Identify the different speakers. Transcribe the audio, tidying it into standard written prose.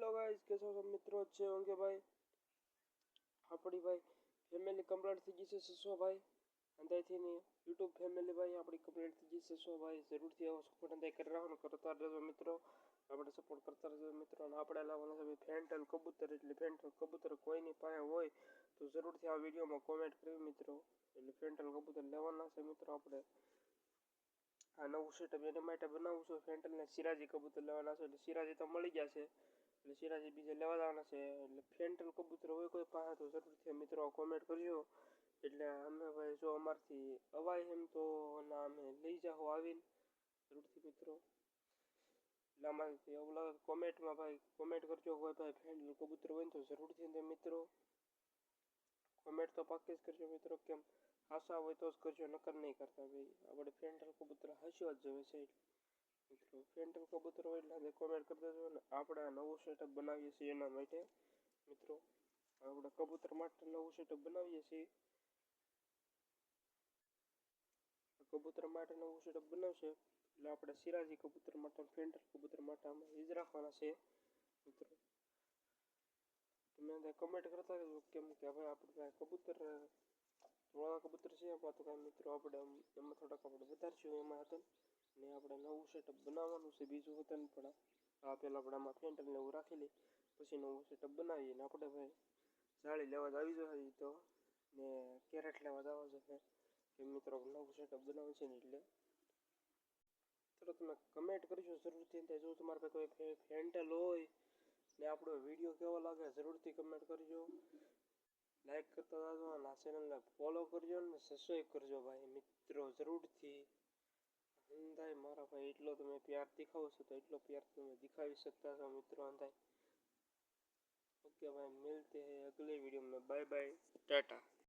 Speaker 1: Hello guys, कैसे हो सब मित्रों? अच्छे होंगे भाई। આપણી ભાઈ ફેમિલી કમ્પ્લીટ થઈ ગઈ છે 600 ભાઈ અંદાજથી ની યુટ્યુબ ફેમિલી ભાઈ આપણી કમ્પ્લીટ થઈ ગઈ છે 600 ભાઈ જરૂરથી આવો સપોર્ટ અંદાજ કરી રાખો કરતા રહેજો મિત્રો, આપણે સપોર્ટ કરતા રહેજો મિત્રો. અને આપણે લાવવાના છે ફેન્ટલ કબૂતર, એટલે ફેન્ટલ કબૂતર કોઈની પાસે હોય તો જરૂરથી આ વિડીયોમાં કોમેન્ટ કરવી મિત્રો. એટલે ફેન્ટલ કબૂતર લેવાના છે મિત્રો. આપણે આ નવું સેટઅપ એના માટે બનાવું છું. ફેન્ટલને સિરાજી કબૂતર લેવાના છે, એટલે સિરાજી તો મળી ગયા છે, એટલે સિરાજી બીજે લેવા જવાના છે. એટલે ફેન્ટલ કબૂતર હોય કોઈ પાસે તો જરૂરથી મિત્રો કોમેન્ટ કરજો. એટલે અમે ભાઈ જો અમારથી અવાય એમ તો ના અમે લઈ જાઓ આવીને જરૂરથી મિત્રો. એટલે અમારાથી એવું લાગે કોમેન્ટમાં ભાઈ કોમેન્ટ કરજો હોય ભાઈ ફેન્ટલ કબૂતર હોય ને તો જરૂરથી મિત્રો કોમેન્ટ તો પાક્કી જ કરજો મિત્રો. કેમ આશા હોય તો જ કરજો, નકર નહીં કરતા ભાઈ. આપણે ફેન્ટલ કબૂતર હસ્યો જ જવે છે મિત્રો. ફેન્ટલ કબૂતર હોય એટલે કોમેન્ટ કરી દેજો. ને આપણે નવું સેટઅપ બનાવીએ છીએ એના માટે મિત્રો. આપણે કબૂતર માટે નવું સેટઅપ બનાવીએ છીએ. કબૂતર માટે નવું સેટઅપ બનાવશે એટલે આપણે સિરાજી કબૂતર માટે ફેન્ટલ કબૂતર માટે આમાં ઈજ રાખવાના છે મિત્રો. તમે કમેન્ટ કરતા રહેજો. કેમ કે હવે આપણે કબૂતર થોડા કબૂતર છે એમાં તો કાંઈ મિત્રો આપણે એમાં થોડાક આપણે વધારશું એમાં હતા ને આપણે નવું સેટઅપ બનાવવાનું છે બીજું હતું પણ આ પહેલાં આપણે આમાં ફેન્ટલને એવું રાખી લઈ પછી નવું સેટઅપ બનાવીએ. ને આપણે ભાઈ જાળી લેવા જ આવી જશે તો ને કેરેટ લેવા જવા જશે કે મિત્રો નવું સેટઅપ બનાવવું છે ને. એટલે ચલો તમે કમેન્ટ કરજો જરૂરથી. જો તમારે પાસે કોઈ ફેન્ટલ હોય ને આપણો વિડીયો કેવો લાગે જરૂરથી કમેન્ટ કરજો. લાઈક કરતા જાજો અને આ ચેનલને ફોલો કરજો ને સબસ્ક્રાઈબ કરજો ભાઈ મિત્રો જરૂરથી. અંધાય મારા ભાઈ એટલો તમે પ્યાર દેખાવો છો તો એટલો પ્યાર તમે दिखावी सकता છો મિત્રો अंधाय. ओके भाई, मिलते हैं अगले वीडियो में. Bye bye, Tata.